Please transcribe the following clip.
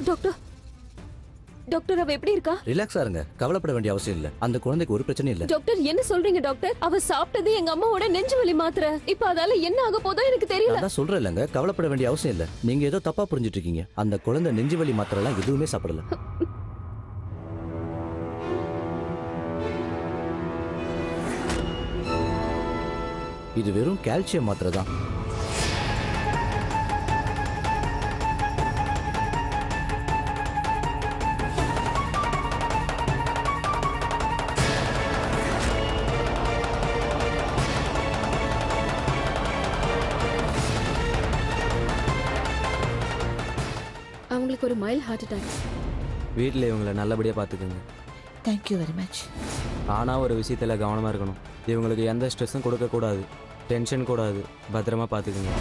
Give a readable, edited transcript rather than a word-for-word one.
Doctor doctor அவ எப்படி இருக்கா? ரிலாக்ஸா இருங்க, கவலைப்பட வேண்டிய அவசியம் இல்ல. அந்த குழந்தைக்கு ஒரு பிரச்சனையும் இல்ல. டாக்டர் என்ன சொல்றீங்க டாக்டர்? அவ சாப்பிட்டது எங்க அம்மாவோட நெஞ்சு வலி மாத்திரை. இப்ப அதால என்ன ஆக போதோ எனக்கு தெரியல. நான் சொல்றேன் இல்லங்க, கவலைப்பட வேண்டிய அவசியம் இல்ல. நீங்க ஏதோ தப்பா புரிஞ்சிட்டு இருக்கீங்க. அந்த குழந்தை நெஞ்சு வலி மாத்திரை எல்லாம் எதுவுமே சாப்பிடல. இது வெறும் கால்சியம் மாத்திரை தான். அவங்களுக்கு ஒரு மைல்ட் ஹார்ட் அட்டாக். வீட்டில் இவங்களை நல்லபடியாக பார்த்துக்குங்க. Thank you very much. ஆனால் ஒரு விஷயத்தில் கவனமாக இருக்கணும். இவங்களுக்கு எந்த ஸ்ட்ரெஸ்ஸும் கொடுக்கக்கூடாது, டென்ஷன் கூடாது. பத்திரமா பார்த்துக்குங்க.